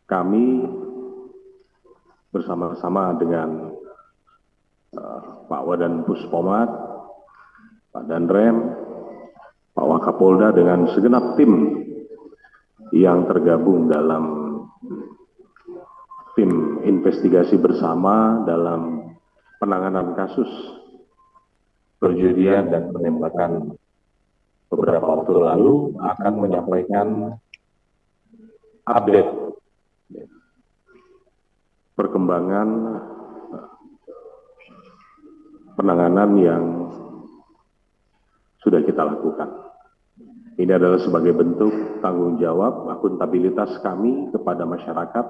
kami bersama-sama dengan Pak Wadan Puspomat, Pak Danrem, Pak Wakapolda dengan segenap tim yang tergabung dalam tim investigasi bersama dalam penanganan kasus perjudian dan penembakan beberapa waktu lalu akan menyampaikan update perkembangan penanganan yang sudah kita lakukan. Ini adalah sebagai bentuk tanggung jawab, akuntabilitas kami kepada masyarakat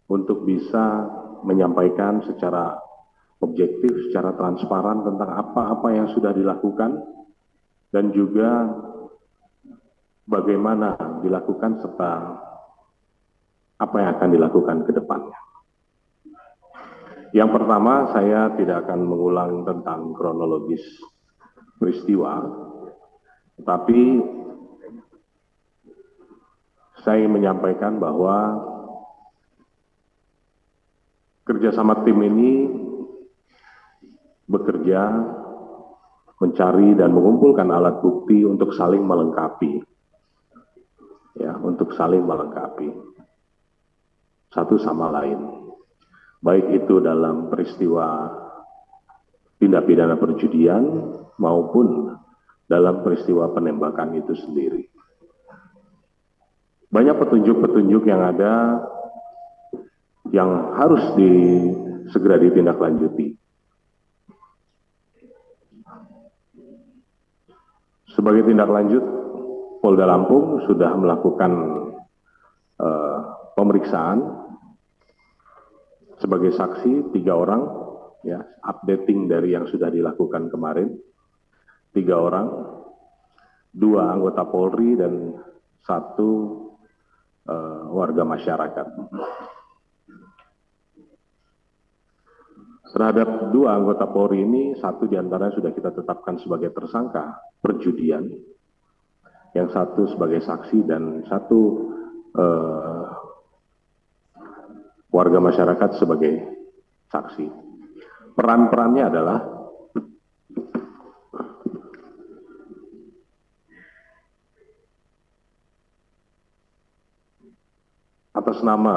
untuk bisa menyampaikan secara objektif, secara transparan tentang apa-apa yang sudah dilakukan dan juga bagaimana dilakukan serta apa yang akan dilakukan ke depannya. Yang pertama, saya tidak akan mengulang tentang kronologis peristiwa, tetapi saya ingin menyampaikan bahwa kerjasama tim ini bekerja mencari dan mengumpulkan alat bukti untuk saling melengkapi, ya, untuk saling melengkapi satu sama lain. Baik itu dalam peristiwa tindak pidana perjudian maupun dalam peristiwa penembakan itu sendiri. Banyak petunjuk-petunjuk yang ada yang harus segera ditindaklanjuti. Sebagai tindak lanjut, Polda Lampung sudah melakukan pemeriksaan sebagai saksi 3 orang, ya, updating dari yang sudah dilakukan kemarin, 3 orang, 2 anggota Polri dan 1 warga masyarakat. Terhadap 2 anggota Polri ini, 1 diantaranya sudah kita tetapkan sebagai tersangka perjudian, yang 1 sebagai saksi dan 1 warga masyarakat sebagai saksi. Peran-perannya adalah atas nama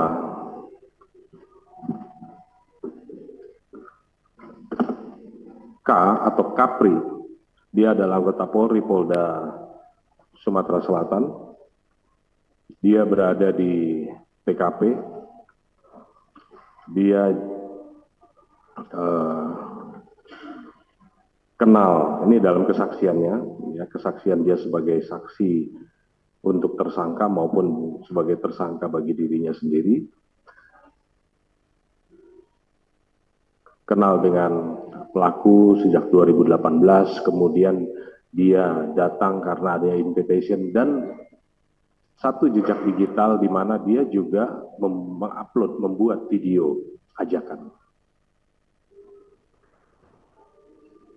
K atau Kapri, dia adalah anggota Polri Polda Sumatera Selatan. Dia berada di TKP. Dia kenal, ini dalam kesaksiannya, ya, kesaksian dia sebagai saksi untuk tersangka maupun sebagai tersangka bagi dirinya sendiri. Kenal dengan pelaku sejak 2018, kemudian dia datang karena ada invitation dan 1 jejak digital di mana dia juga mengupload, membuat video ajakan.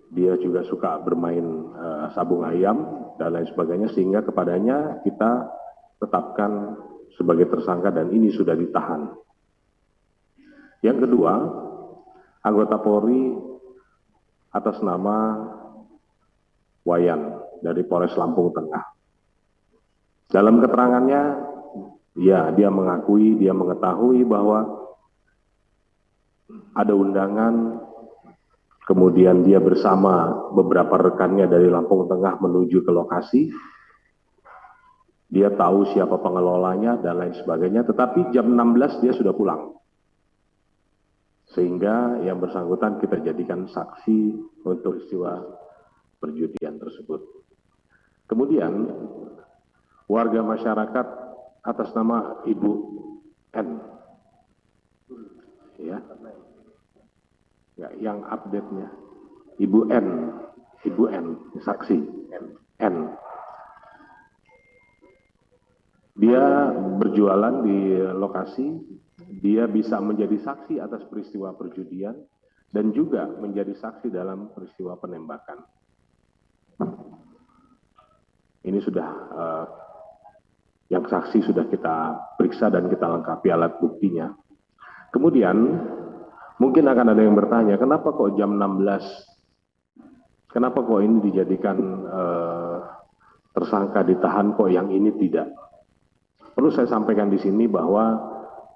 Dia juga suka bermain sabung ayam dan lain sebagainya, sehingga kepadanya kita tetapkan sebagai tersangka dan ini sudah ditahan. Yang kedua, anggota Polri atas nama Wayan dari Polres Lampung Tengah. Dalam keterangannya, ya, dia mengakui, dia mengetahui bahwa ada undangan, kemudian dia bersama beberapa rekannya dari Lampung Tengah menuju ke lokasi. Dia tahu siapa pengelolanya dan lain sebagainya, tetapi jam 16 dia sudah pulang. Sehingga yang bersangkutan kita jadikan saksi untuk peristiwa perjudian tersebut. Kemudian warga masyarakat atas nama Ibu N, ya, yang update-nya Ibu N, saksi N. Dia berjualan di lokasi, dia bisa menjadi saksi atas peristiwa perjudian dan juga menjadi saksi dalam peristiwa penembakan. Ini sudah yang saksi sudah kita periksa dan kita lengkapi alat buktinya. Kemudian mungkin akan ada yang bertanya, kenapa kok jam 16, kenapa kok ini dijadikan tersangka ditahan, kok yang ini tidak? Perlu saya sampaikan di sini bahwa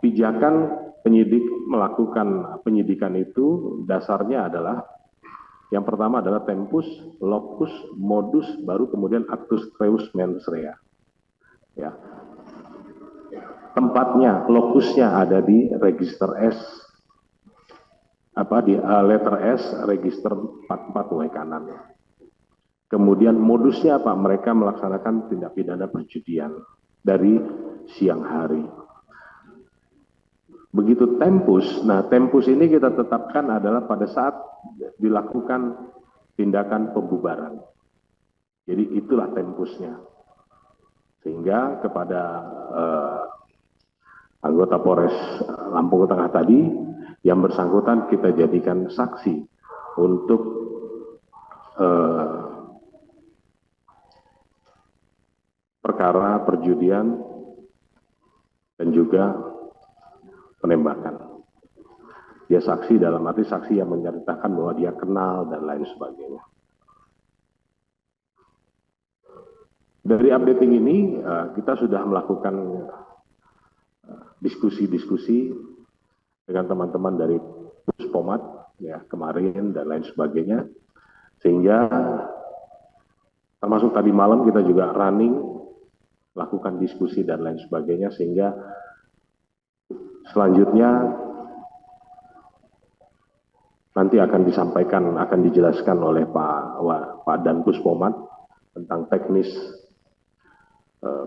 pijakan penyidik melakukan penyidikan itu dasarnya adalah yang pertama adalah tempus, locus, modus, baru kemudian actus reus mens rea. Ya. Tempatnya, lokusnya ada di register S, di letter S, register 44 W kanan. Kemudian modusnya apa? Mereka melaksanakan tindak pidana perjudian dari siang hari. Begitu tempus, nah tempus ini kita tetapkan adalah pada saat dilakukan tindakan pembubaran. Jadi itulah tempusnya. Sehingga kepada anggota Polres Lampung Tengah tadi, yang bersangkutan kita jadikan saksi untuk perkara perjudian dan juga penembakan. Dia saksi dalam arti saksi yang menceritakan bahwa dia kenal dan lain sebagainya. Dari updating ini kita sudah melakukan diskusi-diskusi dengan teman-teman dari Puspomat ya kemarin dan lain sebagainya, sehingga termasuk tadi malam kita juga running lakukan diskusi dan lain sebagainya, sehingga selanjutnya nanti akan disampaikan, akan dijelaskan oleh Pak Dan Puspomat tentang teknis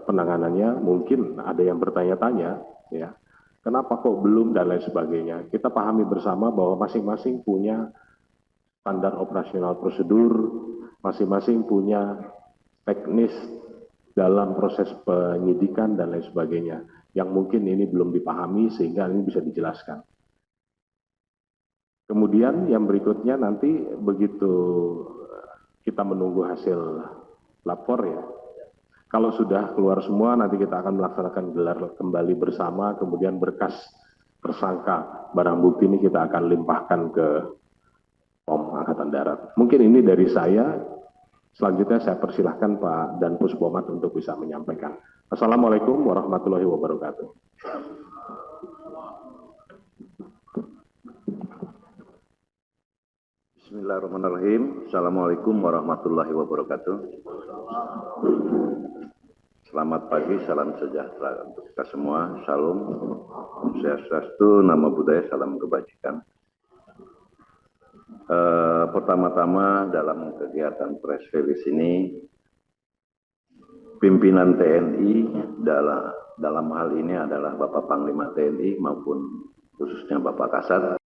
penanganannya. Mungkin ada yang bertanya-tanya, ya, kenapa kok belum dan lain sebagainya. Kita pahami bersama bahwa masing-masing punya standar operasional prosedur, masing-masing punya teknis dalam proses penyidikan dan lain sebagainya, yang mungkin ini belum dipahami sehingga ini bisa dijelaskan. Kemudian yang berikutnya nanti begitu kita menunggu hasil lapor ya, kalau sudah keluar semua nanti kita akan melaksanakan gelar kembali bersama, kemudian berkas tersangka barang bukti ini kita akan limpahkan ke POM Angkatan Darat. Mungkin ini dari saya. Selanjutnya saya persilahkan Pak Dan Puspomat untuk bisa menyampaikan. Assalamualaikum warahmatullahi wabarakatuh. Bismillahirrahmanirrahim. Assalamualaikum warahmatullahi wabarakatuh. Selamat pagi, salam sejahtera untuk kita semua. Salam, Om Swastiastu, Namo Buddhaya, salam kebajikan. Pertama-tama dalam kegiatan press release ini, pimpinan TNI dalam hal ini adalah Bapak Panglima TNI maupun khususnya Bapak Kasat